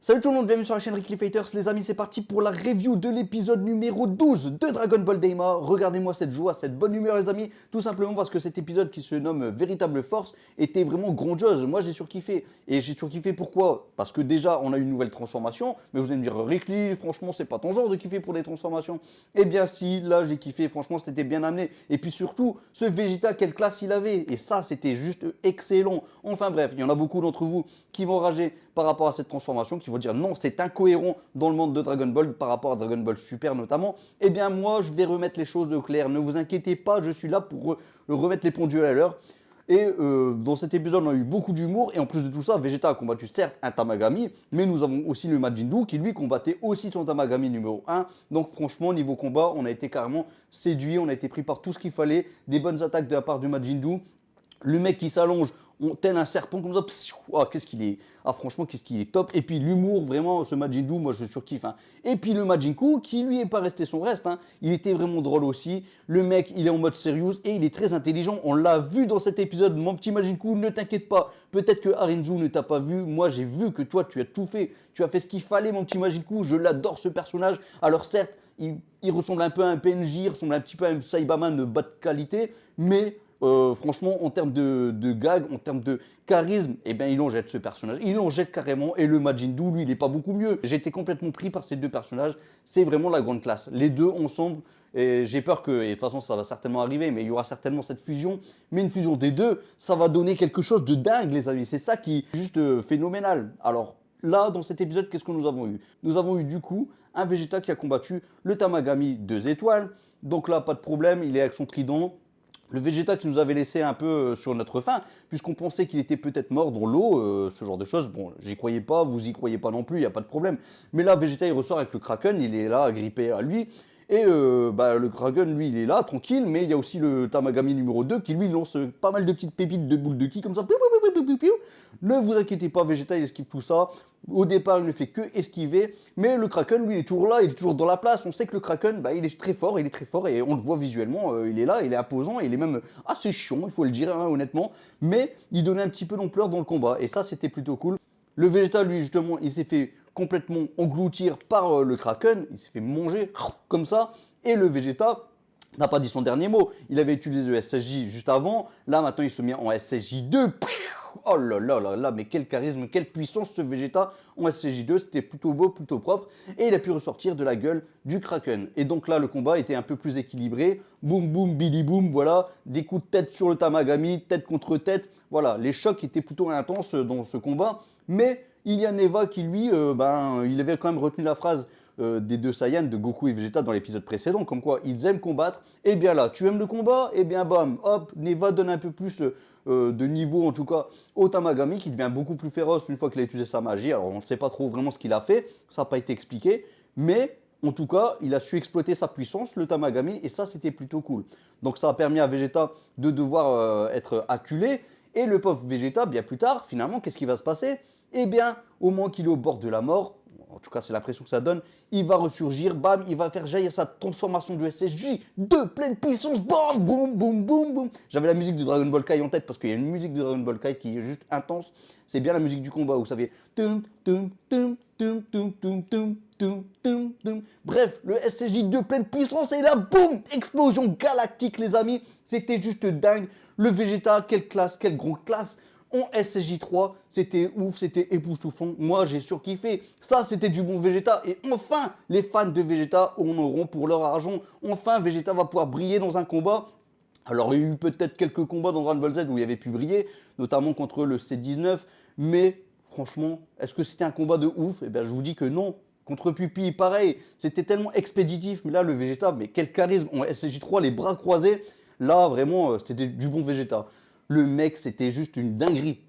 Salut tout le monde, bienvenue sur la chaîne Ricky Fighters. Les amis, c'est parti pour la review de l'épisode numéro 12 de Dragon Ball Daima. Regardez-moi cette joie, cette bonne humeur les amis, tout simplement parce que cet épisode qui se nomme Véritable Force était vraiment grandiose. Moi j'ai surkiffé. Et j'ai surkiffé pourquoi? Parce que déjà on a une nouvelle transformation, mais vous allez me dire Ricky, franchement c'est pas ton genre de kiffer pour des transformations. Eh bien si, là j'ai kiffé, franchement c'était bien amené. Et puis surtout, ce Vegeta, quelle classe il avait. Et ça c'était juste excellent. Enfin bref, il y en a beaucoup d'entre vous qui vont rager par rapport à cette transformation, qui vont dire non, c'est incohérent dans le monde de Dragon Ball par rapport à Dragon Ball Super notamment. Eh bien moi, je vais remettre les choses au clair. Ne vous inquiétez pas, je suis là pour remettre les pendules à l'heure. Et dans cet épisode, on a eu beaucoup d'humour. Et en plus de tout ça, Vegeta a combattu certes un Tamagami, mais nous avons aussi le Majin Buu qui lui combattait aussi son Tamagami numéro 1. Donc franchement, niveau combat, on a été carrément séduit, on a été pris par tout ce qu'il fallait. Des bonnes attaques de la part du Majin Buu. Le mec qui s'allonge, tel un serpent comme ça, qu'est-ce qu'il est, franchement, qu'est-ce qu'il est top. Et puis l'humour, vraiment, ce Majin Buu, moi je surkiffe. Hein. Et puis le Majin Buu, qui lui est pas resté son reste, hein. Il était vraiment drôle aussi. Le mec, il est en mode serious et il est très intelligent. On l'a vu dans cet épisode, mon petit Majin Buu, ne t'inquiète pas. Peut-être que Arinzu ne t'a pas vu. Moi, j'ai vu que toi, tu as tout fait. Tu as fait ce qu'il fallait, mon petit Majin Buu. Je l'adore ce personnage. Alors certes, il ressemble un peu à un PNJ, il ressemble un petit peu à un Saibaman de bas de qualité, mais franchement, en termes de gag, en termes de charisme, eh bien, il en jette ce personnage. Il en jette carrément. Et le Majin Buu, lui, il n'est pas beaucoup mieux. J'ai été complètement pris par ces deux personnages. C'est vraiment la grande classe. Les deux ensemble, et j'ai peur que, et de toute façon, ça va certainement arriver, mais il y aura certainement cette fusion. Mais une fusion des deux, ça va donner quelque chose de dingue, les amis. C'est ça qui est juste phénoménal. Alors, là, dans cet épisode, qu'est-ce que nous avons eu? Nous avons eu du coup un Vegeta qui a combattu le Tamagami 2 étoiles. Donc là, pas de problème, il est avec son trident. Le Vegeta qui nous avait laissé un peu sur notre faim, puisqu'on pensait qu'il était peut-être mort dans l'eau, ce genre de choses. Bon, j'y croyais pas, vous y croyez pas non plus, il n'y a pas de problème. Mais là, Vegeta, il ressort avec le Kraken, il est là, agrippé à lui. Et le Kraken, lui, il est là, tranquille, mais il y a aussi le Tamagami numéro 2 qui, lui, lance pas mal de petites pépites de boules de ki, comme ça. Ne vous inquiétez pas, Vegeta, il esquive tout ça. Au départ, il ne fait que esquiver, mais le Kraken, lui, il est toujours là, il est toujours dans la place. On sait que le Kraken, il est très fort, et on le voit visuellement, il est là, il est imposant, il est même assez chiant, il faut le dire, hein, honnêtement. Mais il donnait un petit peu d'ampleur dans le combat, et ça, c'était plutôt cool. Le Vegeta, lui, justement, il s'est fait complètement engloutir par le Kraken, il s'est fait manger comme ça, et le Vegeta n'a pas dit son dernier mot. Il avait utilisé le SSJ juste avant, là, maintenant, il se met en SSJ 2. Oh là là là là, mais quel charisme, quelle puissance ce Vegeta en SCJ2, c'était plutôt beau, plutôt propre, et il a pu ressortir de la gueule du Kraken. Et donc là, le combat était un peu plus équilibré, boum boum, bidi boum, voilà, des coups de tête sur le Tamagami, tête contre tête, voilà, les chocs étaient plutôt intenses dans ce combat, mais il y a Neva qui lui, il avait quand même retenu la phrase des deux Saiyans, de Goku et Vegeta dans l'épisode précédent, comme quoi ils aiment combattre, et bien là, tu aimes le combat, et bien bam, hop, Neva donne un peu plus de niveau, en tout cas, au Tamagami, qui devient beaucoup plus féroce une fois qu'il a utilisé sa magie. Alors on ne sait pas trop vraiment ce qu'il a fait, ça n'a pas été expliqué, mais en tout cas, il a su exploiter sa puissance, le Tamagami, et ça c'était plutôt cool. Donc ça a permis à Vegeta de devoir être acculé, et le pauvre Vegeta, bien plus tard, finalement, qu'est-ce qui va se passer? Eh bien, au moment qu'il est au bord de la mort, en tout cas c'est l'impression que ça donne, il va ressurgir, bam, il va faire jaillir sa transformation de SSJ de pleine puissance, bam, boum, boum, boum, boum. J'avais la musique de Dragon Ball Kai en tête parce qu'il y a une musique de Dragon Ball Kai qui est juste intense. C'est bien la musique du combat où ça fait tum, tum, tum, tum, tum, tum, tum, tum, tum, tum. Bref, le SSJ de pleine puissance et là, boum, explosion galactique les amis. C'était juste dingue. Le Vegeta, quelle classe, quelle grande classe. En SSJ3, c'était ouf, c'était époustouflant. Moi, j'ai surkiffé. Ça, c'était du bon Vegeta. Et enfin, les fans de Vegeta en auront pour leur argent. Enfin, Vegeta va pouvoir briller dans un combat. Alors, il y a eu peut-être quelques combats dans Dragon Ball Z où il avait pu briller, notamment contre le C19. Mais franchement, est-ce que c'était un combat de ouf? Eh bien, je vous dis que non. Contre Pupi, pareil, c'était tellement expéditif. Mais là, le Vegeta, mais quel charisme en SSJ3, les bras croisés. Là, vraiment, c'était du bon Vegeta. Le mec, c'était juste une dinguerie.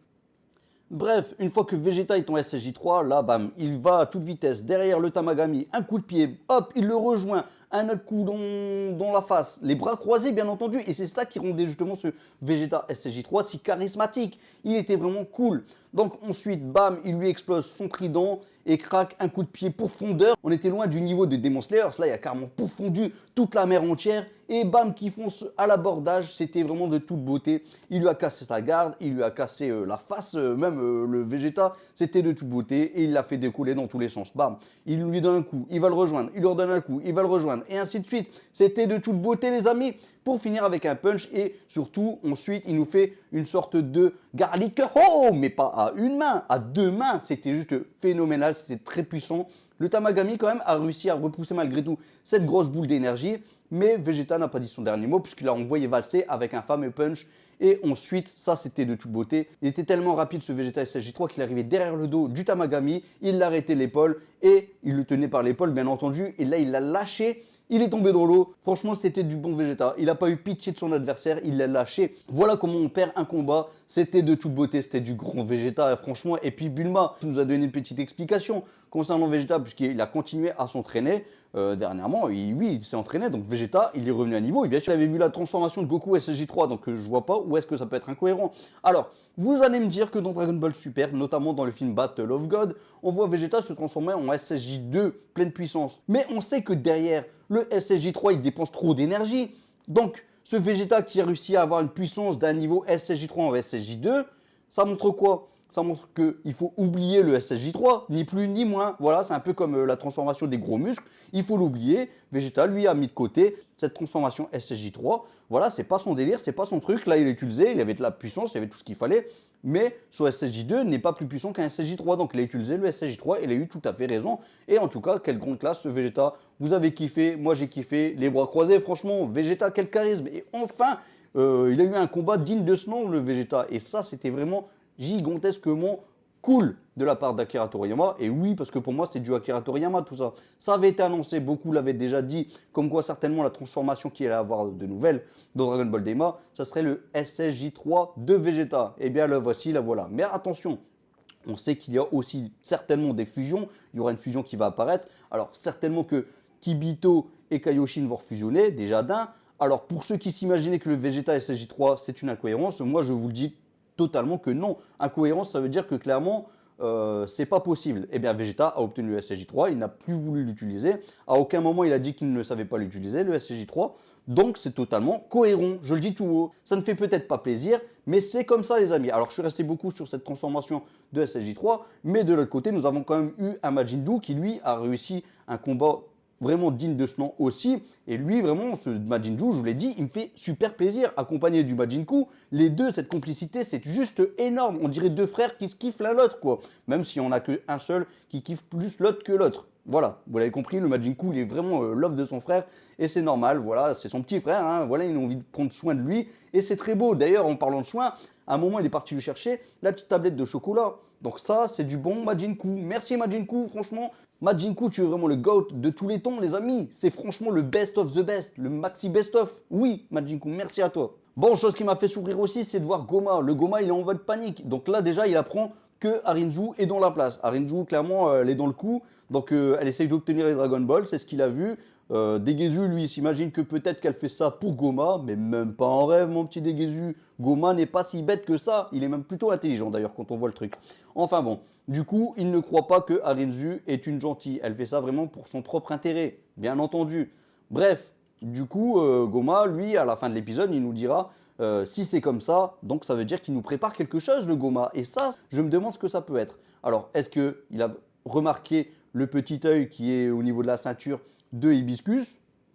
Bref, une fois que Vegeta est en SSJ3, là, bam, il va à toute vitesse derrière le Tamagami, un coup de pied, hop, il le rejoint, un autre coup dans la face, les bras croisés, bien entendu, et c'est ça qui rendait justement ce Vegeta SSJ3 si charismatique. Il était vraiment cool. Donc ensuite, bam, il lui explose son trident et craque un coup de pied profondeur. On était loin du niveau de Demon Slayer, là il a carrément pourfondu toute la mer entière et bam, qui fonce à l'abordage, c'était vraiment de toute beauté. Il lui a cassé sa garde, il lui a cassé la face, même le Vegeta, c'était de toute beauté et il l'a fait découler dans tous les sens. Bam, il lui donne un coup, il va le rejoindre, il lui redonne un coup, il va le rejoindre et ainsi de suite. C'était de toute beauté les amis, pour finir avec un punch et surtout ensuite il nous fait une sorte de garlic oh, mais pas à une main, à deux mains, c'était juste phénoménal, c'était très puissant. Le Tamagami quand même a réussi à repousser malgré tout cette grosse boule d'énergie, mais Vegeta n'a pas dit son dernier mot puisqu'il a envoyé valser avec un fameux punch. Et ensuite, ça c'était de toute beauté. Il était tellement rapide ce Vegeta SSJ3 qu'il arrivait derrière le dos du Tamagami, il l'arrêtait l'épaule et il le tenait par l'épaule bien entendu. Et là il l'a lâché. Il est tombé dans l'eau. Franchement, c'était du bon Vegeta. Il n'a pas eu pitié de son adversaire. Il l'a lâché. Voilà comment on perd un combat. C'était de toute beauté. C'était du grand Vegeta, franchement. Et puis Bulma nous a donné une petite explication concernant Vegeta, puisqu'il a continué à s'entraîner. Dernièrement, oui, il s'est entraîné. Donc Vegeta, il est revenu à niveau. Et bien sûr, il avait vu la transformation de Goku SSJ3. Donc je vois pas où est-ce que ça peut être incohérent. Alors, vous allez me dire que dans Dragon Ball Super, notamment dans le film Battle of God, on voit Vegeta se transformer en SSJ2 pleine puissance. Mais on sait que derrière le SSJ3, il dépense trop d'énergie. Donc, ce Vegeta qui a réussi à avoir une puissance d'un niveau SSJ3 en SSJ2, ça montre quoi? Ça montre qu'il faut oublier le SSJ3, ni plus ni moins. Voilà, c'est un peu comme la transformation des gros muscles. Il faut l'oublier. Vegeta, lui, a mis de côté cette transformation SSJ3. Voilà, c'est pas son délire, c'est pas son truc. Là, il l'a utilisé, il avait de la puissance, il avait tout ce qu'il fallait. Mais son SSJ2 n'est pas plus puissant qu'un SSJ3. Donc, il a utilisé le SSJ3 et il a eu tout à fait raison. Et en tout cas, quelle grande classe ce Vegeta. Vous avez kiffé, moi j'ai kiffé. Les bras croisés, franchement, Vegeta, quel charisme. Et enfin, il a eu un combat digne de ce nom, le Vegeta. Et ça, c'était vraiment gigantesquement cool de la part d'Akira Toriyama. Et oui, parce que pour moi, c'était du Akira Toriyama, tout ça. Ça avait été annoncé, beaucoup l'avaient déjà dit, comme quoi certainement la transformation qu'il allait avoir de nouvelles dans Dragon Ball Daima, ça serait le SSJ3 de Vegeta. Et bien, le voici, la voilà. Mais attention, on sait qu'il y a aussi certainement des fusions. Il y aura une fusion qui va apparaître. Alors, certainement que Kibito et Kaioshin vont fusionner, déjà d'un. Alors, pour ceux qui s'imaginaient que le Vegeta SSJ3, c'est une incohérence, moi, je vous le dis totalement que non. Incohérence, ça veut dire que clairement, c'est pas possible. Eh bien, Vegeta a obtenu le SSJ3, il n'a plus voulu l'utiliser. À aucun moment, il a dit qu'il ne savait pas l'utiliser, le SSJ3. Donc, c'est totalement cohérent. Je le dis tout haut. Ça ne fait peut-être pas plaisir, mais c'est comme ça, les amis. Alors, je suis resté beaucoup sur cette transformation de SSJ3, mais de l'autre côté, nous avons quand même eu un Majin Buu qui, lui, a réussi un combat vraiment digne de ce nom aussi. Et lui, vraiment, ce Majin Buu, je vous l'ai dit, il me fait super plaisir. Accompagné du Majin Buu, les deux, cette complicité, c'est juste énorme. On dirait deux frères qui se kiffent l'un l'autre, quoi. Même si on n'a qu'un seul qui kiffe plus l'autre que l'autre. Voilà, vous l'avez compris, le Majin Buu, il est vraiment love de son frère. Et c'est normal, voilà, c'est son petit frère. Hein, voilà, il a envie de prendre soin de lui. Et c'est très beau. D'ailleurs, en parlant de soin, à un moment, il est parti lui chercher la petite tablette de chocolat. Donc ça, c'est du bon Majin Buu. Merci Majin Buu, franchement. Majin Buu, tu es vraiment le GOAT de tous les temps, les amis. C'est franchement le best of the best, le maxi best of. Oui, Majin Buu, merci à toi. Bon, chose qui m'a fait sourire aussi, c'est de voir Goma. Le Goma, il est en mode panique. Donc là, déjà, il apprend que Arinzu est dans la place. Arinzu, clairement, elle est dans le coup. Donc, elle essaye d'obtenir les Dragon Ball, c'est ce qu'il a vu. Degezu, lui, il s'imagine que peut-être qu'elle fait ça pour Goma, mais même pas en rêve, mon petit Degezu. Goma n'est pas si bête que ça. Il est même plutôt intelligent, d'ailleurs, quand on voit le truc. Enfin bon, du coup, il ne croit pas que Arinzu est une gentille. Elle fait ça vraiment pour son propre intérêt, bien entendu. Bref, du coup, Goma, lui, à la fin de l'épisode, il nous dira si c'est comme ça, donc ça veut dire qu'il nous prépare quelque chose, le Goma. Et ça, je me demande ce que ça peut être. Alors, est-ce qu'il a remarqué le petit œil qui est au niveau de la ceinture de Hibiscus?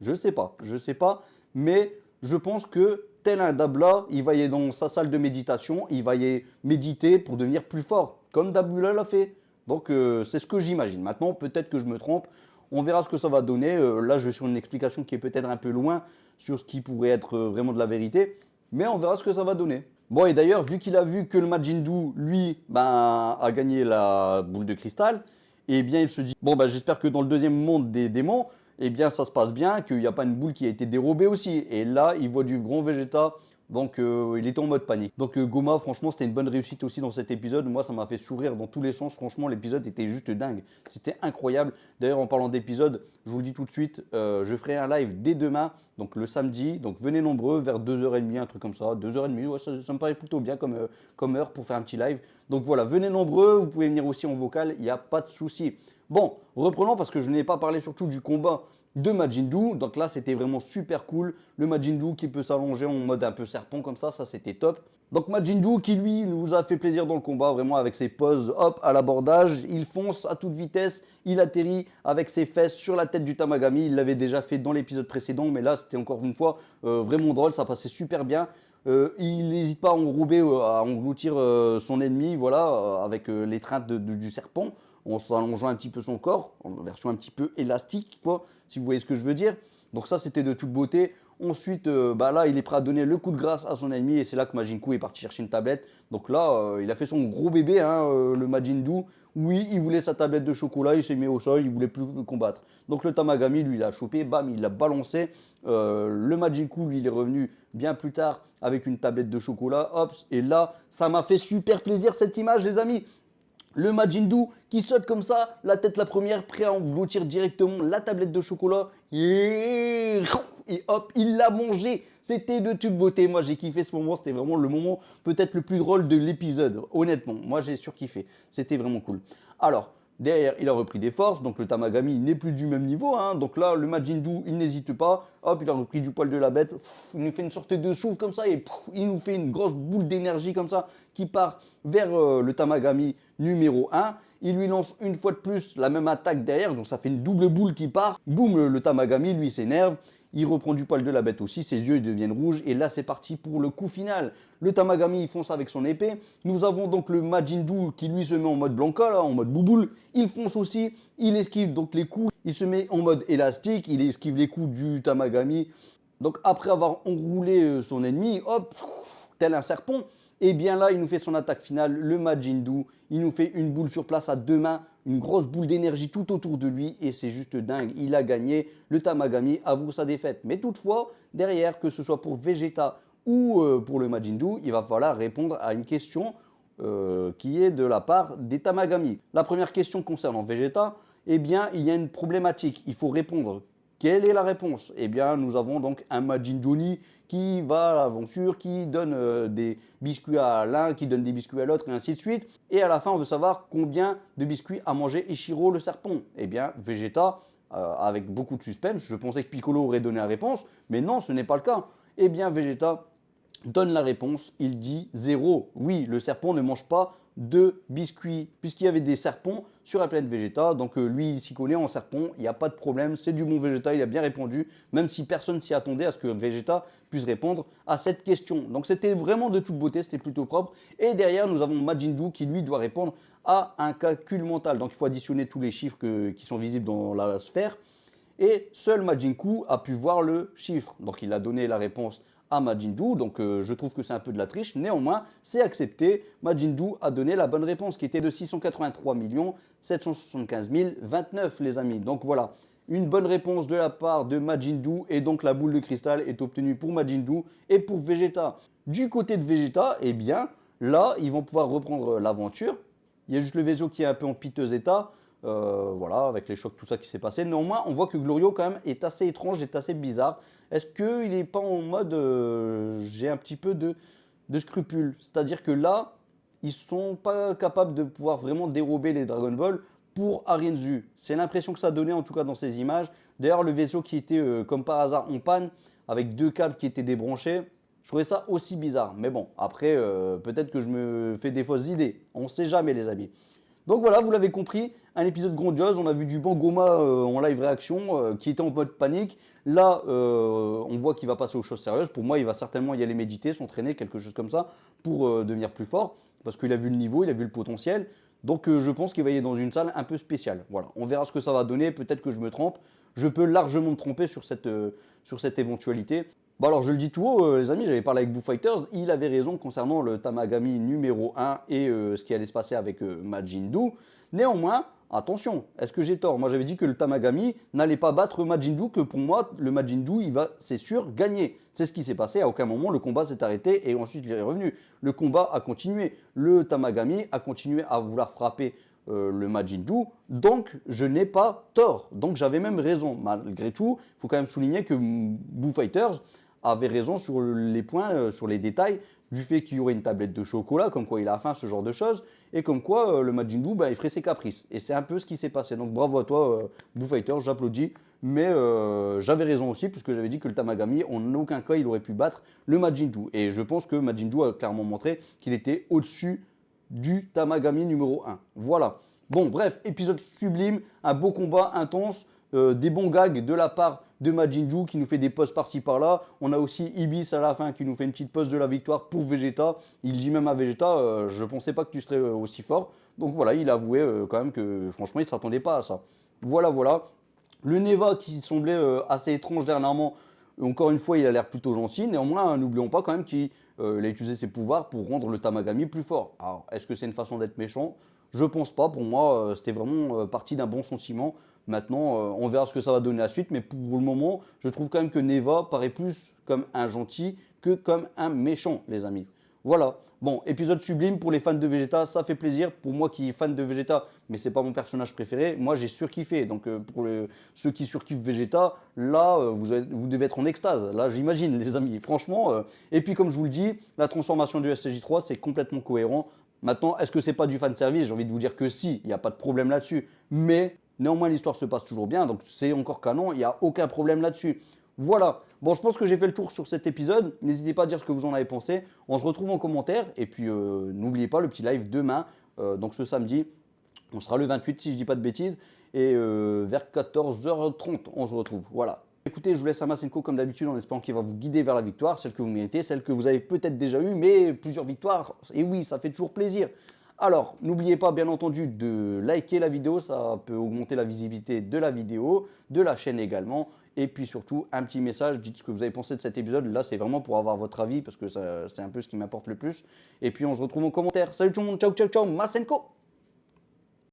Je ne sais pas, mais je pense que tel un Dabla, il va y aller dans sa salle de méditation, il va y méditer pour devenir plus fort, comme Dabula l'a fait. Donc c'est ce que j'imagine. Maintenant, peut-être que je me trompe, on verra ce que ça va donner. Là, je vais sur une explication qui est peut-être un peu loin sur ce qui pourrait être vraiment de la vérité, mais on verra ce que ça va donner. Bon, et d'ailleurs, vu qu'il a vu que le Majin Buu, lui, a gagné la boule de cristal, eh bien, il se dit, bon, j'espère que dans le deuxième monde des démons, eh bien, ça se passe bien, qu'il n'y a pas une boule qui a été dérobée aussi. Et là, il voit du grand Vegeta, donc il était en mode panique. Donc Goma, franchement, c'était une bonne réussite aussi dans cet épisode. Moi, ça m'a fait sourire dans tous les sens. Franchement, l'épisode était juste dingue. C'était incroyable. D'ailleurs, en parlant d'épisode, je vous le dis tout de suite, je ferai un live dès demain donc le samedi. Donc venez nombreux vers 2h30, un truc comme ça. 2h30, ouais, ça me paraît plutôt bien comme heure pour faire un petit live. Donc voilà, venez nombreux, vous pouvez venir aussi en vocal, il n'y a pas de souci. Bon, reprenons parce que je n'ai pas parlé surtout du combat de Majin Buu. Donc là, c'était vraiment super cool. Le Majin Buu qui peut s'allonger en mode un peu serpent comme ça c'était top. Donc Majin Buu qui lui nous a fait plaisir dans le combat, vraiment avec ses poses, hop, à l'abordage. Il fonce à toute vitesse, il atterrit avec ses fesses sur la tête du Tamagami. Il l'avait déjà fait dans l'épisode précédent, mais là, c'était encore une fois vraiment drôle, ça passait super bien. Il n'hésite pas à enrober, à engloutir son ennemi, voilà, avec l'étreinte du serpent, en s'allongeant un petit peu son corps, en version un petit peu élastique, quoi, si vous voyez ce que je veux dire. Donc ça, c'était de toute beauté. Ensuite, là, il est prêt à donner le coup de grâce à son ennemi, et c'est là que Majin Buu est parti chercher une tablette. Donc là, il a fait son gros bébé, hein, le Majin Buu. Oui, il voulait sa tablette de chocolat, il s'est mis au sol, il voulait plus combattre. Donc le Tamagami, lui, il a chopé, bam, il l'a balancé. Le Majin Buu, lui, il est revenu bien plus tard avec une tablette de chocolat, hop, et là, ça m'a fait super plaisir cette image, les amis. Le Majin Buu qui saute comme ça, la tête la première, prêt à engloutir directement la tablette de chocolat. Et hop, il l'a mangé. C'était de toute beauté. Moi, j'ai kiffé ce moment. C'était vraiment le moment peut-être le plus drôle de l'épisode. Honnêtement, moi, j'ai surkiffé. C'était vraiment cool. Alors, derrière, il a repris des forces. Donc, le Tamagami n'est plus du même niveau, hein. Donc là, le Majin Buu, il n'hésite pas. Hop, il a repris du poil de la bête. Il nous fait une sorte de souffle comme ça. Et il nous fait une grosse boule d'énergie comme ça qui part vers le Tamagami numéro 1. Il lui lance une fois de plus la même attaque derrière. Donc, ça fait une double boule qui part. Boum, le Tamagami, lui, s'énerve. Il reprend du poil de la bête aussi, ses yeux ils deviennent rouges et là c'est parti pour le coup final. Le Tamagami il fonce avec son épée. Nous avons donc le Majin Buu qui lui se met en mode Blanca, là, en mode bouboule. Il fonce aussi, il esquive donc les coups, il se met en mode élastique, il esquive les coups du Tamagami. Donc après avoir enroulé son ennemi, hop, tel un serpent, et bien là il nous fait son attaque finale, le Majin Buu. Il nous fait une boule sur place à deux mains, une grosse boule d'énergie tout autour de lui et c'est juste dingue. Il a gagné, le Tamagami avoue sa défaite. Mais toutefois, derrière, que ce soit pour Vegeta ou pour le Majin Buu, il va falloir répondre à une question qui est de la part des Tamagami. La première question concernant Vegeta, eh bien, il y a une problématique. Il faut répondre. Quelle est la réponse? Eh bien, nous avons donc un Majin Johnny qui va à l'aventure, qui donne des biscuits à l'un, qui donne des biscuits à l'autre, et ainsi de suite. Et à la fin, on veut savoir combien de biscuits a mangé Ichiro le serpent. Eh bien, Vegeta, avec beaucoup de suspense, je pensais que Piccolo aurait donné la réponse, mais non, ce n'est pas le cas. Eh bien, Vegeta donne la réponse, il dit 0. Oui, le serpent ne mange pas de biscuits, puisqu'il y avait des serpents sur la planète Vegeta, donc lui il s'y connaît en serpent, il n'y a pas de problème, c'est du bon Vegeta, il a bien répondu, même si personne s'y attendait à ce que Vegeta puisse répondre à cette question. Donc c'était vraiment de toute beauté, c'était plutôt propre, et derrière nous avons Majin Buu qui lui doit répondre à un calcul mental, donc il faut additionner tous les chiffres qui sont visibles dans la sphère, et seul Majin Buu a pu voir le chiffre, donc il a donné la réponse à Majin Buu, donc je trouve que c'est un peu de la triche, néanmoins c'est accepté, Majin Buu a donné la bonne réponse qui était de 683 775 029 les amis, donc voilà, une bonne réponse de la part de Majin Buu et donc la boule de cristal est obtenue pour Majin Buu et pour Vegeta. Du côté de Vegeta, eh bien là ils vont pouvoir reprendre l'aventure, il y a juste le vaisseau qui est un peu en piteux état, voilà, avec les chocs, tout ça qui s'est passé. Néanmoins, on voit que Glorio, quand même, est assez étrange, est assez bizarre. Est-ce qu'il n'est pas en mode j'ai un petit peu de scrupules? C'est-à-dire que là, ils ne sont pas capables de pouvoir vraiment dérober les Dragon Ball pour Arienzu. C'est l'impression que ça donnait, en tout cas, dans ces images. D'ailleurs, le vaisseau qui était, comme par hasard, en panne, avec deux câbles qui étaient débranchés, je trouvais ça aussi bizarre. Mais bon, après, peut-être que je me fais des fausses idées. On ne sait jamais, les amis. Donc voilà, vous l'avez compris, un épisode grandiose. On a vu du Bangoma en live réaction qui était en mode panique. Là, on voit qu'il va passer aux choses sérieuses. Pour moi, il va certainement y aller méditer, s'entraîner, quelque chose comme ça, pour devenir plus fort. Parce qu'il a vu le niveau, il a vu le potentiel. Donc je pense qu'il va y aller dans une salle un peu spéciale. Voilà, on verra ce que ça va donner. Peut-être que je me trompe. Je peux largement me tromper sur cette éventualité. Bon alors je le dis tout haut les amis, j'avais parlé avec Boo Fighters, il avait raison concernant le Tamagami numéro 1 et ce qui allait se passer avec Majin Buu. Néanmoins, attention, est-ce que j'ai tort? Moi j'avais dit que le Tamagami n'allait pas battre Majin Buu, que pour moi le Majin Buu il va c'est sûr gagner. C'est ce qui s'est passé, à aucun moment le combat s'est arrêté et ensuite il est revenu. Le combat a continué, le Tamagami a continué à vouloir frapper le Majin Buu, donc je n'ai pas tort. Donc j'avais même raison. Malgré tout, il faut quand même souligner que Boo Fighters avait raison sur les points, sur les détails du fait qu'il y aurait une tablette de chocolat, comme quoi il a faim, ce genre de choses, et comme quoi le Majin Buu, bah, il ferait ses caprices. Et c'est un peu ce qui s'est passé. Donc bravo à toi, Boo Fighters, j'applaudis. Mais j'avais raison aussi, puisque j'avais dit que le Tamagami, en aucun cas, il aurait pu battre le Majin Buu. Et je pense que Majin Buu a clairement montré qu'il était au-dessus du Tamagami numéro 1. Voilà. Bon, bref, épisode sublime, un beau combat intense, des bons gags de la part de Majin Buu qui nous fait des pauses par-ci par-là. On a aussi Ibis à la fin qui nous fait une petite pause de la victoire pour Vegeta. Il dit même à Vegeta, je ne pensais pas que tu serais aussi fort. Donc voilà, il a avoué quand même que franchement, il ne s'attendait pas à ça. Voilà, voilà. Le Neva qui semblait assez étrange dernièrement, encore une fois, il a l'air plutôt gentil. Néanmoins, n'oublions pas quand même qu'il a utilisé ses pouvoirs pour rendre le Tamagami plus fort. Alors, est-ce que c'est une façon d'être méchant? Je pense pas. Pour moi, c'était vraiment parti d'un bon sentiment. Maintenant, on verra ce que ça va donner la suite. Mais pour le moment, je trouve quand même que Neva paraît plus comme un gentil que comme un méchant, les amis. Voilà. Bon, épisode sublime pour les fans de Vegeta, ça fait plaisir. Pour moi qui est fan de Vegeta, mais c'est pas mon personnage préféré, moi j'ai surkiffé. Donc pour ceux qui surkiffent Vegeta, là vous devez être en extase. Là j'imagine les amis, franchement. Et puis comme je vous le dis, la transformation du SCJ3 c'est complètement cohérent. Maintenant, est-ce que c'est pas du fan service? J'ai envie de vous dire que si, il n'y a pas de problème là-dessus. Mais néanmoins l'histoire se passe toujours bien, donc c'est encore canon, il n'y a aucun problème là-dessus. Voilà. Bon, je pense que j'ai fait le tour sur cet épisode. N'hésitez pas à dire ce que vous en avez pensé. On se retrouve en commentaire. Et puis, n'oubliez pas le petit live demain, donc ce samedi. On sera le 28, si je ne dis pas de bêtises. Et vers 14h30, on se retrouve. Voilà. Écoutez, je vous laisse à Masenko comme d'habitude en espérant qu'il va vous guider vers la victoire, celle que vous méritez, celle que vous avez peut-être déjà eue, mais plusieurs victoires. Et oui, ça fait toujours plaisir. Alors, n'oubliez pas bien entendu de liker la vidéo, ça peut augmenter la visibilité de la vidéo, de la chaîne également. Et puis surtout, un petit message, dites ce que vous avez pensé de cet épisode. Là, c'est vraiment pour avoir votre avis, parce que c'est un peu ce qui m'importe le plus. Et puis, on se retrouve en commentaire. Salut tout le monde, ciao, ciao, ciao, Masenko!